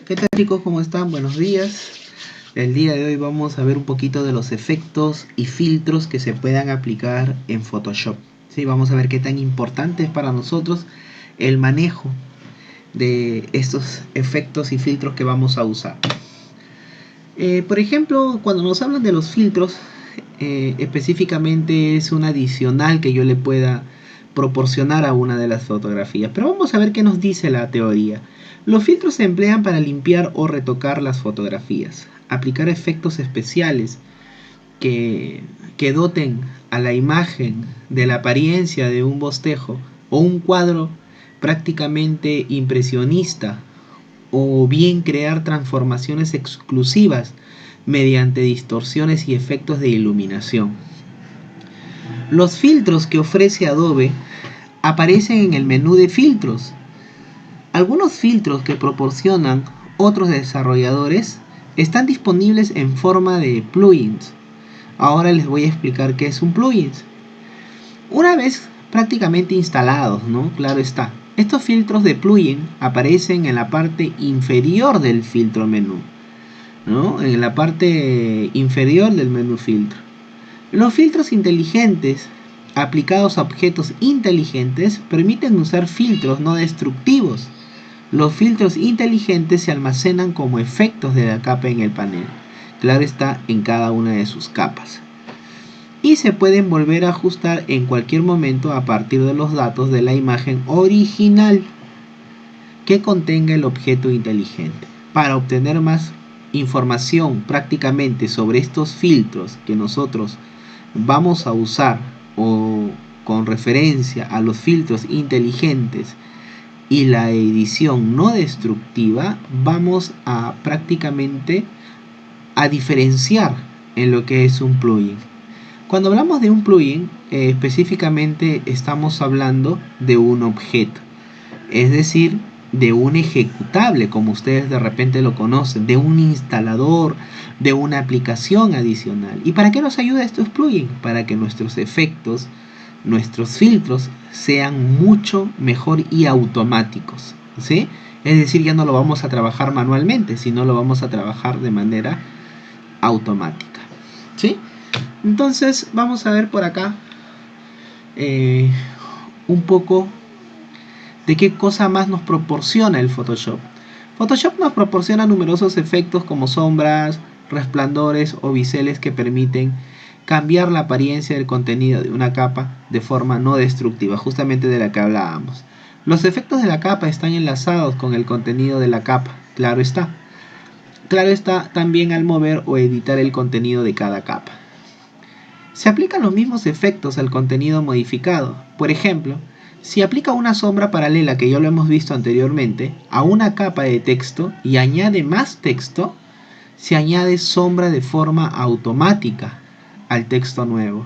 ¿Qué tal, chicos? ¿Cómo están? Buenos días. El día de hoy vamos a ver un poquito de los efectos y filtros que se puedan aplicar en Photoshop. Sí, vamos a ver qué tan importante es para nosotros el manejo de estos efectos y filtros que vamos a usar. Por ejemplo, cuando nos hablan de los filtros, específicamente es un adicional que yo le pueda proporcionar a una de las fotografías. Pero vamos a ver qué nos dice la teoría. Los filtros se emplean para limpiar o retocar las fotografías, aplicar efectos especiales que doten a la imagen de la apariencia de un bostejo o un cuadro prácticamente impresionista, o bien crear transformaciones exclusivas mediante distorsiones y efectos de iluminación. Los filtros que ofrece Adobe aparecen en el menú de filtros. Algunos filtros que proporcionan otros desarrolladores están disponibles en forma de plugins. Ahora les voy a explicar qué es un plugin. Una vez prácticamente instalados, ¿no? Claro está. Estos filtros de plugin aparecen en la parte inferior del filtro menú, ¿no? En la parte inferior del menú filtro. Los filtros inteligentes aplicados a objetos inteligentes permiten usar filtros no destructivos. Los filtros inteligentes se almacenan como efectos de la capa en el panel. Claro está, en cada una de sus capas. Y se pueden volver a ajustar en cualquier momento a partir de los datos de la imagen original que contenga el objeto inteligente. Para obtener más información prácticamente sobre estos filtros que nosotros vamos a usar, o con referencia a los filtros inteligentes y la edición no destructiva, vamos a prácticamente a diferenciar en lo que es un plugin. Cuando hablamos de un plugin, específicamente estamos hablando de un objeto, es decir, de un ejecutable, como ustedes de repente lo conocen, de un instalador, de una aplicación adicional. ¿Y para qué nos ayuda estos plugins? Para que nuestros efectos, nuestros filtros sean mucho mejor y automáticos, ¿sí? Es decir, ya no lo vamos a trabajar manualmente, sino lo vamos a trabajar de manera automática, ¿sí? Entonces vamos a ver por acá un poco de qué cosa más nos proporciona el Photoshop. Photoshop nos proporciona numerosos efectos como sombras, resplandores o biseles que permiten cambiar la apariencia del contenido de una capa de forma no destructiva, justamente de la que hablábamos. Los efectos de la capa están enlazados con el contenido de la capa, claro está. Claro está también al mover o editar el contenido de cada capa. Se aplican los mismos efectos al contenido modificado. Por ejemplo, si aplica una sombra paralela, que ya lo hemos visto anteriormente, a una capa de texto y añade más texto, se añade sombra de forma automática al texto nuevo.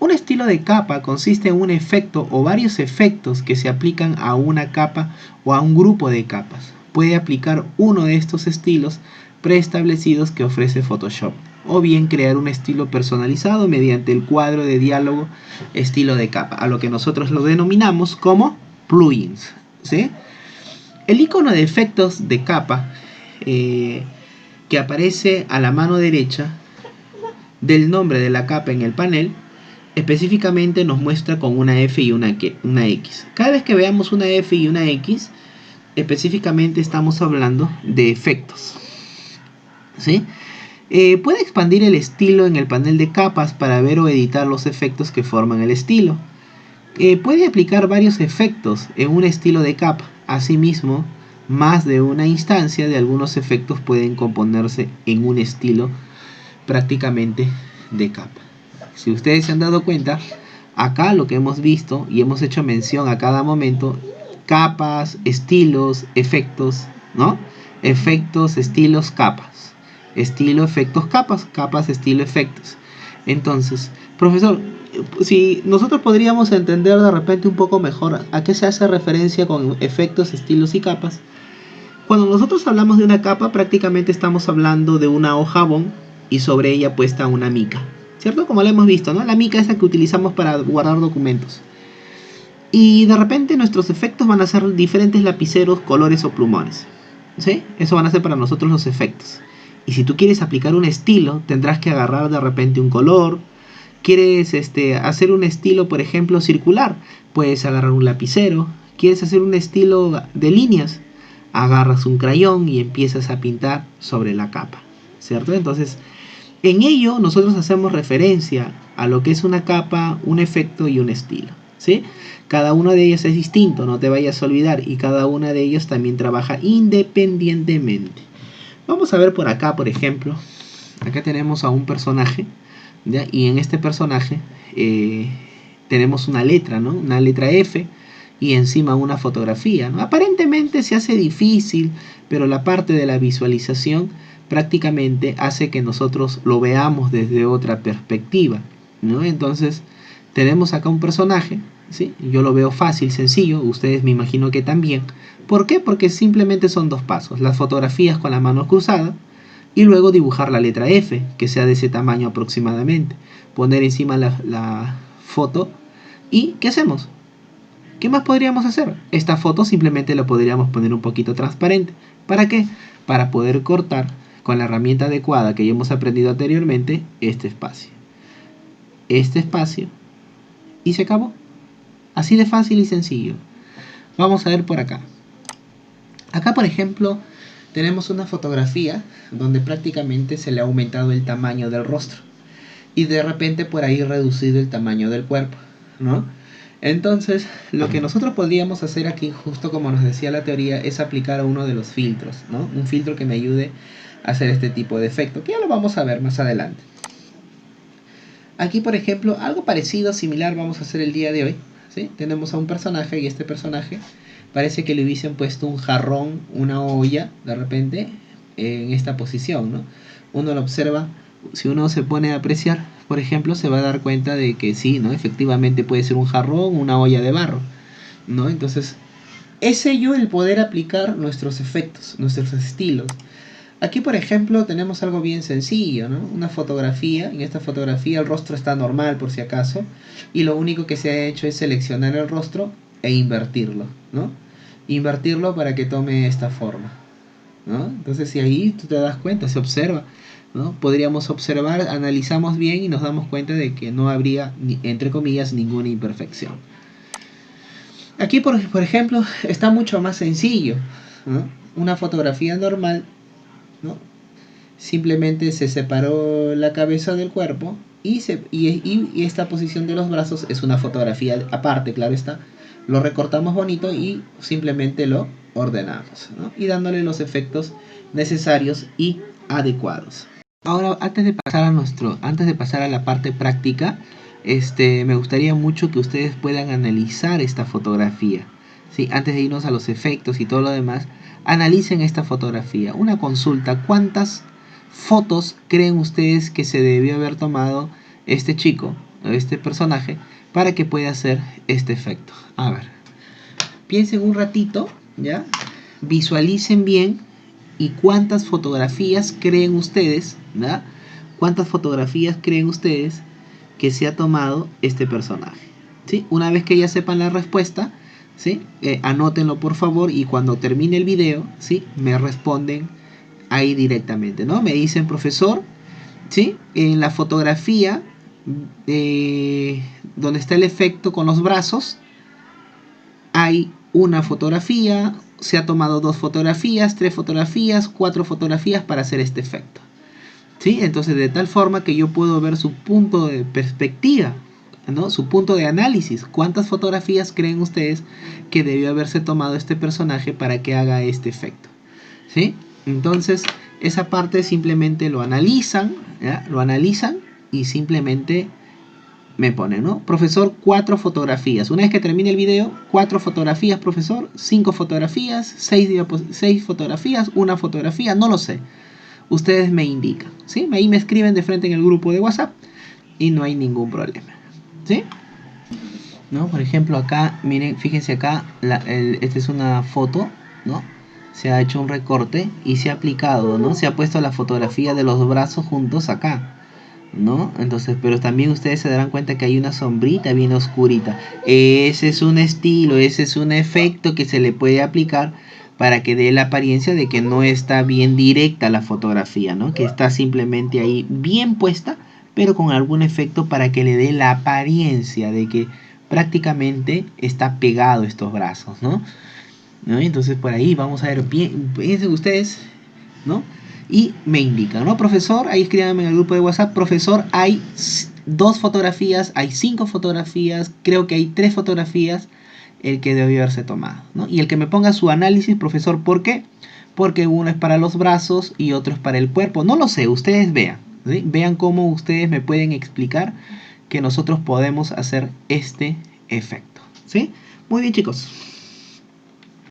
Un estilo de capa consiste en un efecto o varios efectos que se aplican a una capa o a un grupo de capas. Puede aplicar uno de estos estilos preestablecidos que ofrece Photoshop, o bien crear un estilo personalizado mediante el cuadro de diálogo estilo de capa, a lo que nosotros lo denominamos como plugins, ¿sí? El icono de efectos de capa que aparece a la mano derecha del nombre de la capa en el panel específicamente nos muestra con una F y una X. Cada vez que veamos una F y una X, específicamente estamos hablando de efectos, ¿sí? Puede expandir el estilo en el panel de capas para ver o editar los efectos que forman el estilo. Puede aplicar varios efectos en un estilo de capa. Asimismo, más de una instancia de algunos efectos pueden componerse en un estilo prácticamente de capa. Si ustedes se han dado cuenta, acá lo que hemos visto y hemos hecho mención a cada momento: capas, estilos, efectos, ¿no? Efectos, estilos, capas. Estilo, efectos, capas, capas, estilo, efectos. Entonces, profesor, si nosotros podríamos entender de repente un poco mejor a qué se hace referencia con efectos, estilos y capas. Cuando nosotros hablamos de una capa, prácticamente estamos hablando de una hoja bond y sobre ella puesta una mica, ¿cierto? Como lo hemos visto, ¿no? La mica es la que utilizamos para guardar documentos. Y de repente nuestros efectos van a ser diferentes lapiceros, colores o plumones. ¿sí? Eso van a ser para nosotros los efectos. Y si tú quieres aplicar un estilo, tendrás que agarrar de repente un color. Quieres hacer un estilo, por ejemplo, circular, puedes agarrar un lapicero. Quieres hacer un estilo de líneas, agarras un crayón y empiezas a pintar sobre la capa, ¿cierto? Entonces, en ello nosotros hacemos referencia a lo que es una capa, un efecto y un estilo, ¿sí? Cada uno de ellos es distinto, no te vayas a olvidar, y cada uno de ellos también trabaja independientemente. Vamos a ver por acá, por ejemplo, acá tenemos a un personaje, ¿ya? Y en este personaje tenemos una letra, ¿no? Una letra F y encima una fotografía, ¿no? Aparentemente se hace difícil, pero la parte de la visualización prácticamente hace que nosotros lo veamos desde otra perspectiva, ¿no? Entonces tenemos acá un personaje, ¿sí? Yo lo veo fácil, sencillo, ustedes me imagino que también. ¿Por qué? Porque simplemente son dos pasos, las fotografías con la mano cruzada y luego dibujar la letra F, que sea de ese tamaño aproximadamente. Poner encima la foto y ¿qué hacemos? ¿Qué más podríamos hacer? Esta foto simplemente la podríamos poner un poquito transparente. ¿Para qué? Para poder cortar con la herramienta adecuada que ya hemos aprendido anteriormente este espacio. Este espacio. Y se acabó. Así de fácil y sencillo. Vamos a ver por acá. Acá, por ejemplo, tenemos una fotografía donde prácticamente se le ha aumentado el tamaño del rostro y de repente por ahí reducido el tamaño del cuerpo, ¿no? Entonces, lo que nosotros podríamos hacer aquí, justo como nos decía la teoría, es aplicar uno de los filtros, ¿no? Un filtro que me ayude a hacer este tipo de efecto, que ya lo vamos a ver más adelante. Aquí, por ejemplo, algo parecido, similar, vamos a hacer el día de hoy, ¿sí? Tenemos a un personaje y este personaje parece que le hubiesen puesto un jarrón, una olla, de repente, en esta posición, ¿no? Uno lo observa, si uno se pone a apreciar, por ejemplo, se va a dar cuenta de que sí, ¿no? Efectivamente puede ser un jarrón, una olla de barro, ¿no? Entonces, es ello el poder aplicar nuestros efectos, nuestros estilos. Aquí, por ejemplo, tenemos algo bien sencillo, ¿no? Una fotografía. En esta fotografía el rostro está normal, por si acaso, y lo único que se ha hecho es seleccionar el rostro e invertirlo, ¿no? Invertirlo para que tome esta forma, ¿no? Entonces, si ahí tú te das cuenta, se observa, ¿no? Podríamos observar, analizamos bien y nos damos cuenta de que no habría, entre comillas, ninguna imperfección. Aquí, por ejemplo, está mucho más sencillo, ¿no? Una fotografía normal, ¿no? Simplemente se separó la cabeza del cuerpo y esta posición de los brazos es una fotografía aparte, claro está. Lo recortamos bonito y simplemente lo ordenamos, ¿no? Y dándole los efectos necesarios y adecuados. Ahora, antes de pasar a la parte práctica, me gustaría mucho que ustedes puedan analizar esta fotografía, ¿sí? Antes de irnos a los efectos y todo lo demás, analicen esta fotografía. Una consulta: ¿cuántas fotos creen ustedes que se debió haber tomado este chico, este personaje, para que pueda hacer este efecto? A ver, piensen un ratito, ¿ya? Visualicen bien y cuántas fotografías creen ustedes, ¿verdad? ¿Cuántas fotografías creen ustedes que se ha tomado este personaje? ¿Sí? Una vez que ya sepan la respuesta, ¿sí? Anótenlo por favor y cuando termine el video, ¿sí? Me responden ahí directamente, ¿no? Me dicen: profesor, ¿sí? En la fotografía donde está el efecto con los brazos, hay una fotografía, se ha tomado 2 fotografías, 3 fotografías, 4 fotografías para hacer este efecto, ¿sí? Entonces, de tal forma que yo puedo ver su punto de perspectiva, ¿no? Su punto de análisis. ¿Cuántas fotografías creen ustedes que debió haberse tomado este personaje para que haga este efecto? ¿Sí? Entonces, esa parte simplemente lo analizan, ¿ya? Lo analizan y simplemente me pone, ¿no? Profesor, 4 fotografías. Una vez que termine el video, 4 fotografías, profesor, 5 fotografías, 6 fotografías, una fotografía, no lo sé. Ustedes me indican, ¿sí? Ahí me escriben de frente en el grupo de WhatsApp y no hay ningún problema, ¿sí? ¿No? Por ejemplo, acá, miren, fíjense acá, esta es una foto, ¿no? Se ha hecho un recorte y se ha aplicado, ¿no? Se ha puesto la fotografía de los brazos juntos acá, ¿no? Entonces, pero también ustedes se darán cuenta que hay una sombrita bien oscurita. Ese es un estilo, ese es un efecto que se le puede aplicar para que dé la apariencia de que no está bien directa la fotografía, ¿no? Que está simplemente ahí bien puesta, pero con algún efecto para que le dé la apariencia de que prácticamente está pegado estos brazos, ¿no? ¿No? Entonces por ahí vamos a ver bien, piensen ustedes, ¿no? Y me indican, ¿no? Profesor, ahí escríbanme en el grupo de WhatsApp, profesor, hay 2 fotografías, hay 5 fotografías, creo que hay 3 fotografías, el que debió haberse tomado, ¿no? Y el que me ponga su análisis, profesor, ¿por qué? Porque uno es para los brazos y otro es para el cuerpo. No lo sé, ustedes vean, ¿sí? Vean cómo ustedes me pueden explicar que nosotros podemos hacer este efecto, ¿sí? Muy bien, chicos.